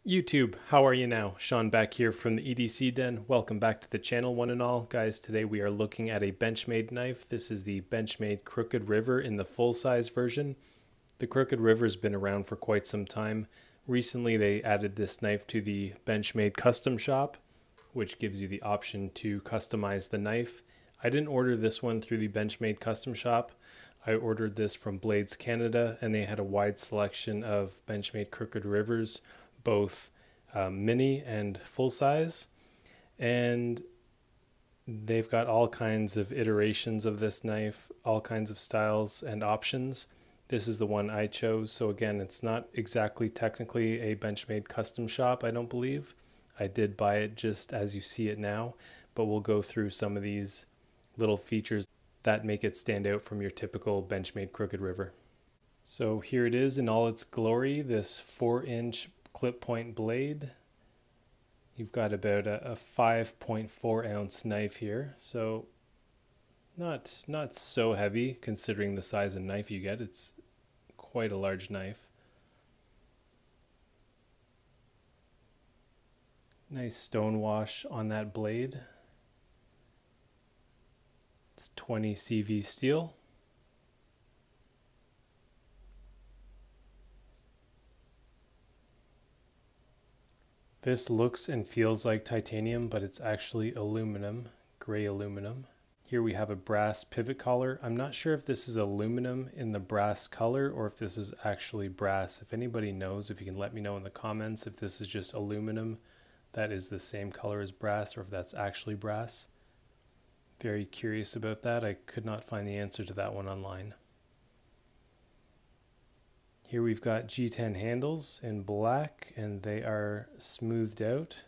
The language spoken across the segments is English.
YouTube, how are you now? Sean back here from the EDC den. Welcome back to the channel, one and all. Guys, today we are looking at a Benchmade knife. This is the Benchmade Crooked River in the full-size version. The Crooked River has been around for quite some time. Recently, they added this knife to the Benchmade Custom Shop, which gives you the option to customize the knife. I didn't order this one through the Benchmade Custom Shop. I ordered this from Blades Canada, and they had a wide selection of Benchmade Crooked Rivers, both mini and full size, and they've got all kinds of iterations of this knife, all kinds of styles and options. This is the one I chose, so again, it's not exactly technically a Benchmade custom shop, I don't believe. I did buy it just as you see it now, but we'll go through some of these little features that make it stand out from your typical Benchmade Crooked River. So here it is in all its glory, this 4-inch clip point blade. You've got about a 5.4 ounce knife here, so not so heavy considering the size of knife you get. It's quite a large knife. Nice stone wash on that blade. It's 20 CV steel. This looks and feels like titanium, but it's actually aluminum, gray aluminum. Here we have a brass pivot collar. I'm not sure if this is aluminum in the brass color or if this is actually brass. If anybody knows, if you can let me know in the comments if this is just aluminum that is the same color as brass or if that's actually brass. Very curious about that. I could not find the answer to that one online. Here we've got G10 handles in black, and they are smoothed out.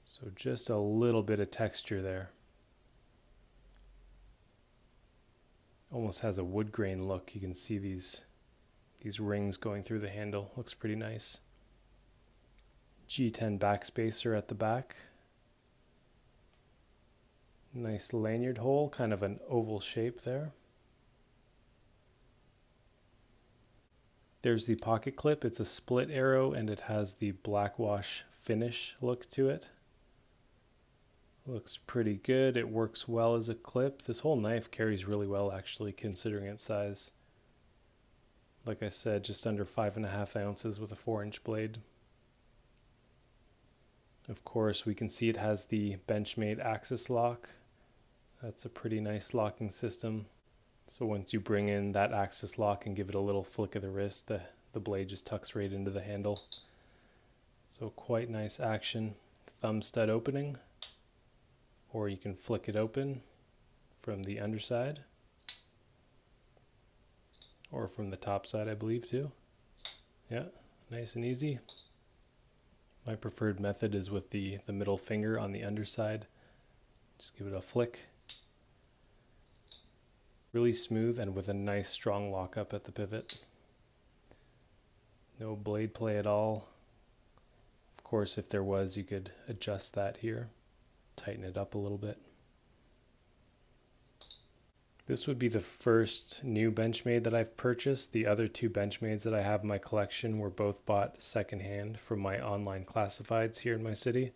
So just a little bit of texture there. Almost has a wood grain look. You can see these rings going through the handle. Looks pretty nice. G10 backspacer at the back. Nice lanyard hole, kind of an oval shape there. There's the pocket clip. It's a split arrow and it has the black wash finish look to it. Looks pretty good. It works well as a clip. This whole knife carries really well actually considering its size. Like I said, just under 5.5 ounces with a 4-inch blade. Of course, we can see it has the Benchmade axis lock. That's a pretty nice locking system. So once you bring in that axis lock and give it a little flick of the wrist, the blade just tucks right into the handle. So quite nice action. Thumb stud opening, or you can flick it open from the underside, or from the top side I believe too. Yeah, nice and easy. My preferred method is with the middle finger on the underside. Just give it a flick. Really smooth and with a nice strong lockup at the pivot. No blade play at all. Of course, if there was, you could adjust that here, tighten it up a little bit. This would be the first new Benchmade that I've purchased. The other two Benchmades that I have in my collection were both bought secondhand from my online classifieds here in my city.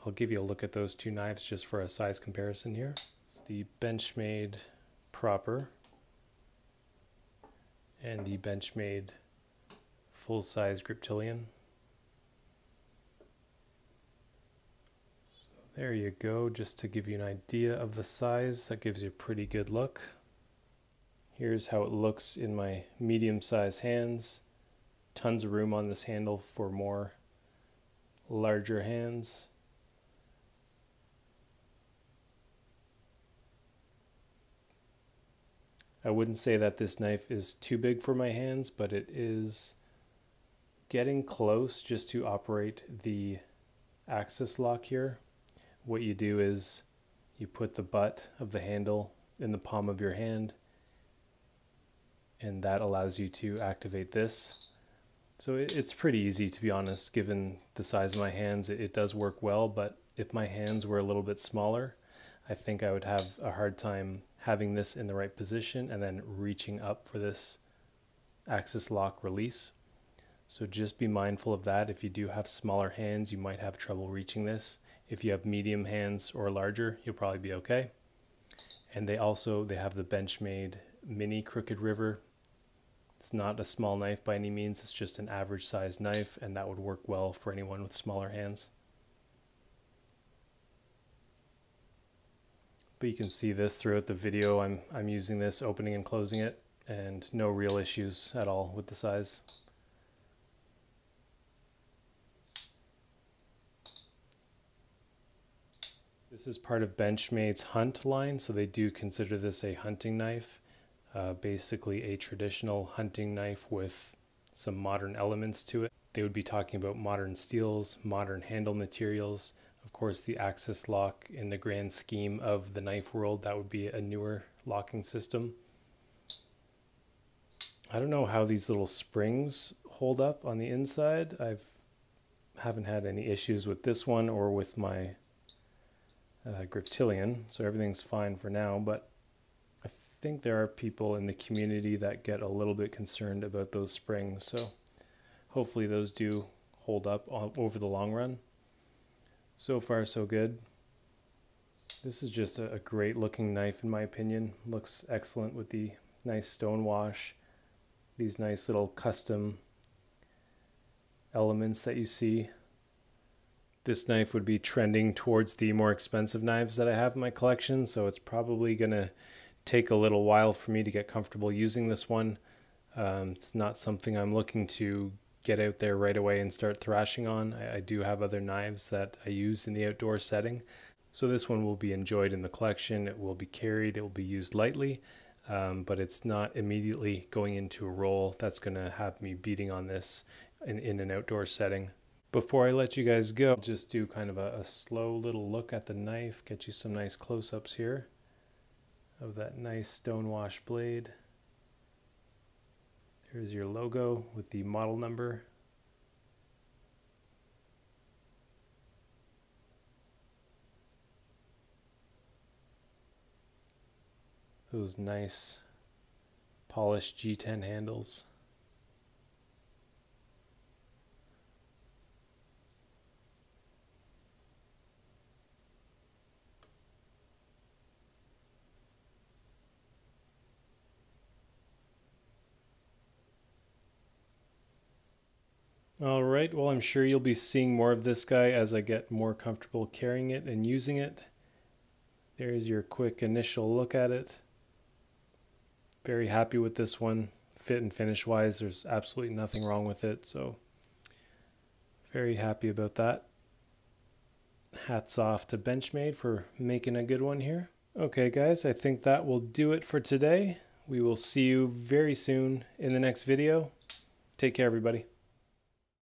I'll give you a look at those two knives just for a size comparison here. It's the Benchmade Proper and the Benchmade full-size Griptilian. So there you go, just to give you an idea of the size. That gives you a pretty good look. Here's how it looks in my medium-sized hands. Tons of room on this handle for more larger hands. I wouldn't say that this knife is too big for my hands, but it is getting close just to operate the axis lock here. What you do is you put the butt of the handle in the palm of your hand, and that allows you to activate this. So it's pretty easy, to be honest, given the size of my hands. It does work well, but if my hands were a little bit smaller, I think I would have a hard time having this in the right position and then reaching up for this axis lock release. So just be mindful of that. If you do have smaller hands, you might have trouble reaching this. If you have medium hands or larger, you'll probably be okay. And they have the Benchmade Mini Crooked River. It's not a small knife by any means, it's just an average sized knife, and that would work well for anyone with smaller hands. But you can see this throughout the video. I'm using this, opening and closing it, and no real issues at all with the size. This is part of Benchmade's Hunt line, so they do consider this a hunting knife. Basically a traditional hunting knife with some modern elements to it. They would be talking about modern steels, modern handle materials. Of course, the axis lock in the grand scheme of the knife world, that would be a newer locking system. I don't know how these little springs hold up on the inside. Haven't had any issues with this one or with my Griptilian, so everything's fine for now, but I think there are people in the community that get a little bit concerned about those springs, so hopefully those do hold up over the long run. So far so good. This is just a great looking knife in my opinion. Looks excellent with the nice stone wash, these nice little custom elements that you see. This knife would be trending towards the more expensive knives that I have in my collection, so it's probably going to take a little while for me to get comfortable using this one. It's not something I'm looking to get out there right away and start thrashing on. I do have other knives that I use in the outdoor setting, so this one will be enjoyed in the collection. It will be carried, it will be used lightly, but it's not immediately going into a roll that's going to have me beating on this in an outdoor setting. Before I let you guys go, I'll just do kind of a slow little look at the knife, get you some nice close-ups here of that nice stonewash blade. There's your logo with the model number. Those nice polished G10 handles. All right, well, I'm sure you'll be seeing more of this guy as I get more comfortable carrying it and using it. There's your quick initial look at it. Very happy with this one. Fit and finish wise, there's absolutely nothing wrong with it, so very happy about that. Hats off to Benchmade for making a good one here. Okay guys, I think that will do it for today. We will see you very soon in the next video. Take care everybody.